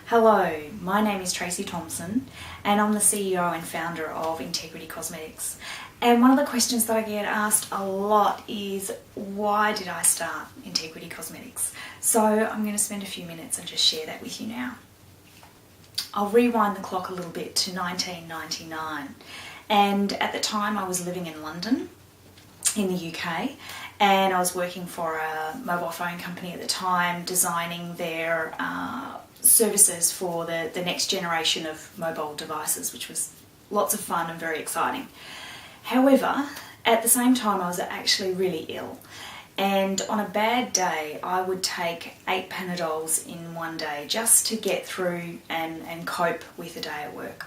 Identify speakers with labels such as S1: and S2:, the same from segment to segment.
S1: Hello, my name is Tracey Thomson and I'm the CEO and founder of Integrity Cosmetics. And one of the questions that I get asked a lot is, why did I start Integrity Cosmetics? So I'm going to spend a few minutes and just share that with you now. I'll rewind the clock a little bit to 1999, and at the time I was living in London in the UK, and I was working for a mobile phone company at the time, designing their services for the next generation of mobile devices, which was lots of fun and very exciting. However, at the same time I was actually really ill, and on a bad day I would take 8 Panadols in one day just to get through and cope with the day at work.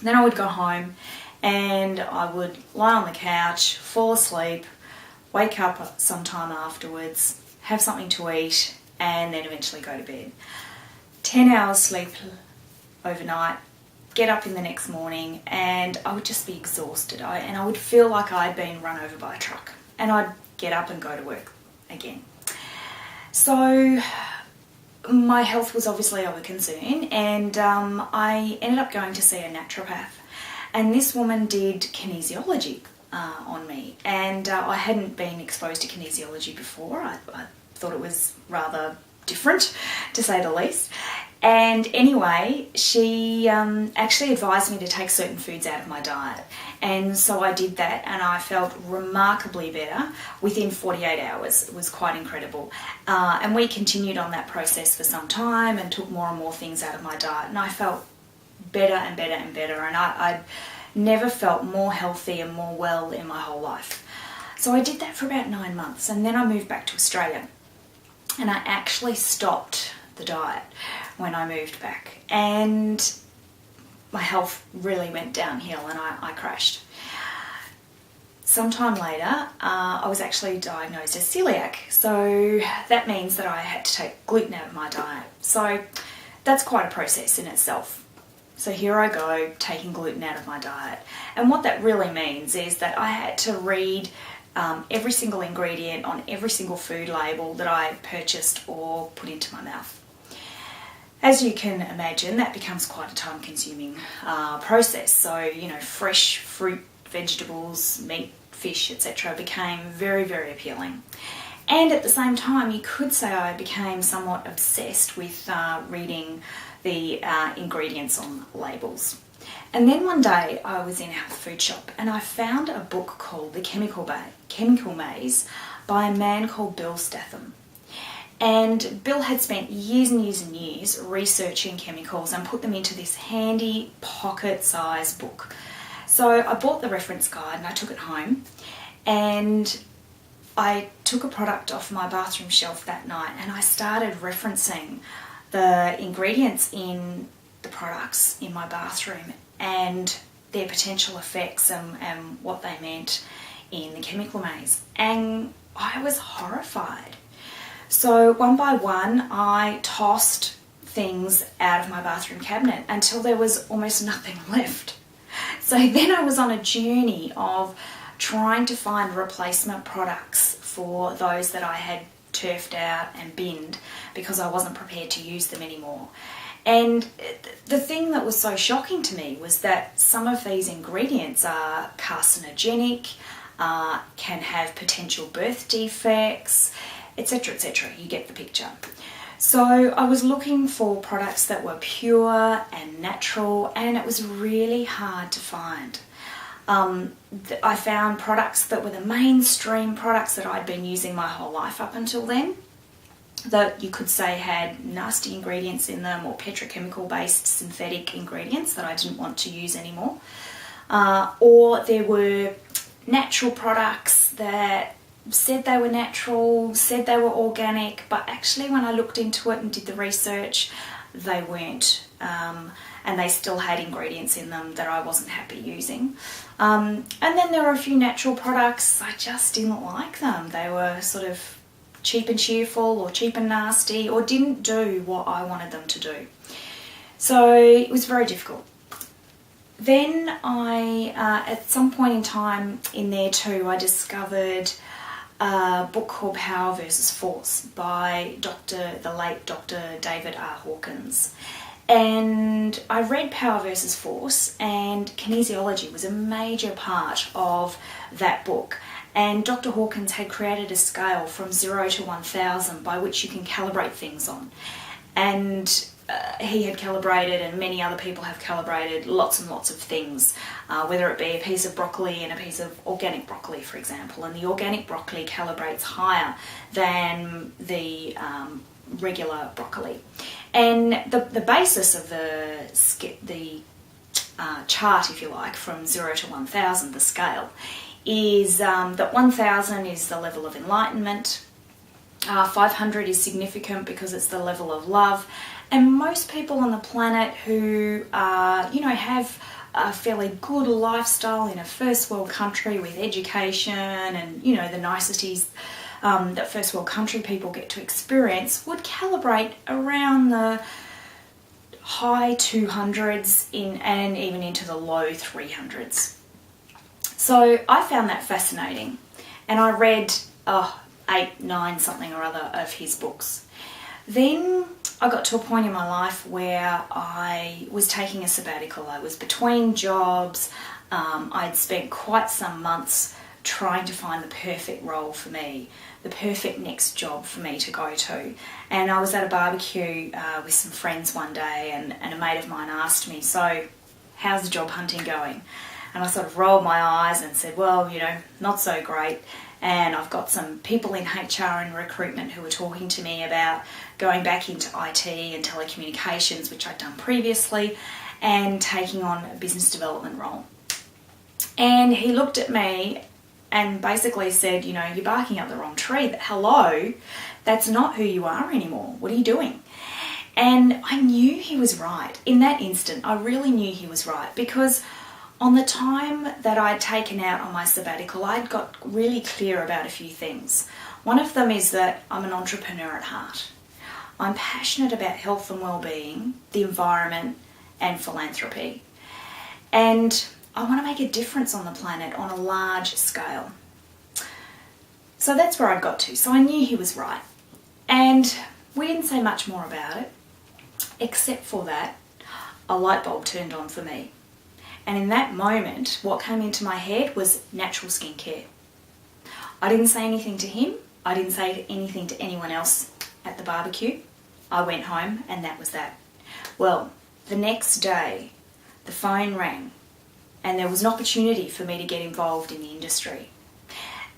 S1: Then I would go home and I would lie on the couch, fall asleep, wake up sometime afterwards, have something to eat, and then eventually go to bed. 10 hours sleep overnight, get up in the next morning, and I would just be exhausted. And I would feel like I'd been run over by a truck, and I'd get up and go to work again. So my health was obviously of a concern, and I ended up going to see a naturopath, and this woman did kinesiology on me, and I hadn't been exposed to kinesiology before. I thought it was rather different, to say the least. And anyway, she actually advised me to take certain foods out of my diet, and so I did that, and I felt remarkably better within 48 hours. It was quite incredible. And we continued on that process for some time and took more and more things out of my diet, and I felt better and better and better, and I never felt more healthy and more well in my whole life. So I did that for about 9 months, and then I moved back to Australia, and I actually stopped the diet when I moved back, and my health really went downhill, and I crashed. Sometime later, I was actually diagnosed as celiac, so that means that I had to take gluten out of my diet. So that's quite a process in itself. So here I go, taking gluten out of my diet, and what that really means is that I had to read every single ingredient on every single food label that I purchased or put into my mouth. As you can imagine, that becomes quite a time-consuming process. So, you know, fresh fruit, vegetables, meat, fish, etc. became very, very appealing. And at the same time, you could say I became somewhat obsessed with reading the ingredients on labels. And then one day I was in a health food shop and I found a book called The Chemical Maze by a man called Bill Statham. And Bill had spent years and years and years researching chemicals and put them into this handy pocket-sized book. So I bought the reference guide and I took it home, and I took a product off my bathroom shelf that night and I started referencing the ingredients in the products in my bathroom and their potential effects and what they meant in the chemical maze. And I was horrified. So one by one, I tossed things out of my bathroom cabinet until there was almost nothing left. So then I was on a journey of trying to find replacement products for those that I had turfed out and binned because I wasn't prepared to use them anymore. And the thing that was so shocking to me was that some of these ingredients are carcinogenic, can have potential birth defects, etc., etc. You get the picture. So I was looking for products that were pure and natural, and it was really hard to find. I found products that were the mainstream products that I'd been using my whole life up until then, that you could say had nasty ingredients in them or petrochemical based synthetic ingredients that I didn't want to use anymore. Or there were natural products that said they were natural, said they were organic, but actually when I looked into it and did the research, they weren't. And they still had ingredients in them that I wasn't happy using. And then there were a few natural products, I just didn't like them. They were sort of cheap and cheerful or cheap and nasty or didn't do what I wanted them to do. So it was very difficult. Then I, at some point in time in there too, I discovered a book called Power versus Force by the late Dr. David R. Hawkins. And I read Power versus Force, and kinesiology was a major part of that book. And Dr. Hawkins had created a scale from 0 to 1,000 by which you can calibrate things on. And he had calibrated, and many other people have calibrated, lots and lots of things, whether it be a piece of broccoli and a piece of organic broccoli, for example. And the organic broccoli calibrates higher than the regular broccoli. And the basis of the chart, if you like, from 0 to 1,000, the scale, is that 1,000 is the level of enlightenment, 500 is significant because it's the level of love, and most people on the planet who have a fairly good lifestyle in a first world country with education and the niceties that first world country people get to experience would calibrate around the high 200s and even into the low 300s. So I found that fascinating, and I read 8, 9 something or other of his books. Then I got to a point in my life where I was taking a sabbatical. I was between jobs. I'd spent quite some months trying to find the perfect role for me, the perfect next job for me to go to. And I was at a barbecue with some friends one day, and a mate of mine asked me, "So, how's the job hunting going?" And I sort of rolled my eyes and said, "Well, not so great." And I've got some people in HR and recruitment who were talking to me about going back into IT and telecommunications, which I'd done previously, and taking on a business development role. And he looked at me and basically said, "You're barking up the wrong tree. Hello, that's not who you are anymore. What are you doing?" And I knew he was right. In that instant, I really knew he was right, because on the time that I'd taken out on my sabbatical, I'd got really clear about a few things. One of them is that I'm an entrepreneur at heart. I'm passionate about health and well-being, the environment, and philanthropy. And I want to make a difference on the planet on a large scale. So that's where I'd got to. So I knew he was right. And we didn't say much more about it, except for that a light bulb turned on for me. And in that moment, what came into my head was natural skincare. I didn't say anything to him. I didn't say anything to anyone else at the barbecue. I went home, and that was that. Well, the next day, the phone rang, and there was an opportunity for me to get involved in the industry.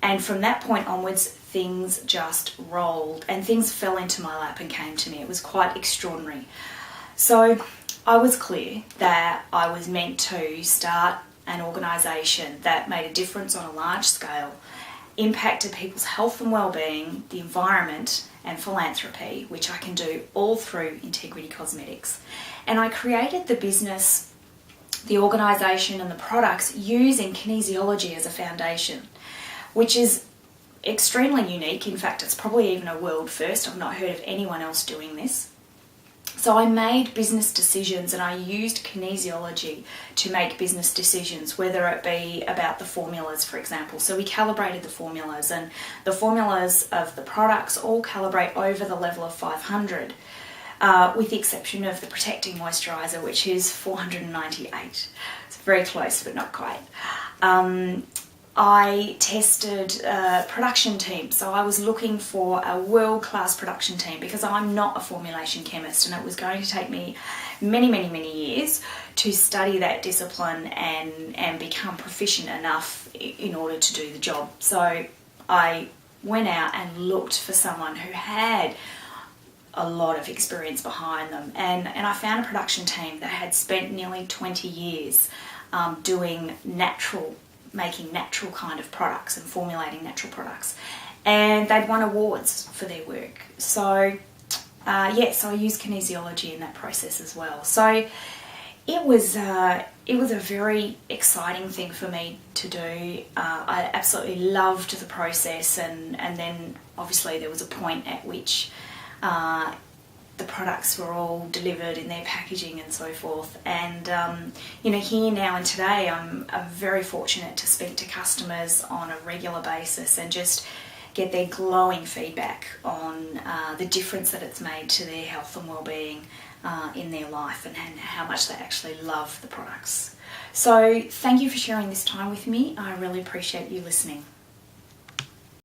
S1: And from that point onwards, things just rolled, and things fell into my lap and came to me. It was quite extraordinary. So I was clear that I was meant to start an organisation that made a difference on a large scale, impacted people's health and well-being, the environment, and philanthropy, which I can do all through Integrity Cosmetics. And I created the business, the organisation, and the products using kinesiology as a foundation, which is extremely unique. In fact, it's probably even a world first. I've not heard of anyone else doing this. So I made business decisions, and I used kinesiology to make business decisions, whether it be about the formulas, for example. So we calibrated the formulas, and the formulas of the products all calibrate over the level of 500, with the exception of the protecting moisturiser, which is 498. It's very close, but not quite. I tested a production team, so I was looking for a world-class production team, because I'm not a formulation chemist, and it was going to take me many, many, many years to study that discipline and become proficient enough in order to do the job. So I went out and looked for someone who had a lot of experience behind them, and I found a production team that had spent nearly 20 years making natural kind of products and formulating natural products, and they'd won awards for their work. So so I used kinesiology in that process as well. So it was a very exciting thing for me to do. I absolutely loved the process, and then obviously there was a point at which the products were all delivered in their packaging and so forth. And here now and today, I'm very fortunate to speak to customers on a regular basis and just get their glowing feedback on the difference that it's made to their health and well-being, in their life and how much they actually love the products. So thank you for sharing this time with me. I really appreciate you listening.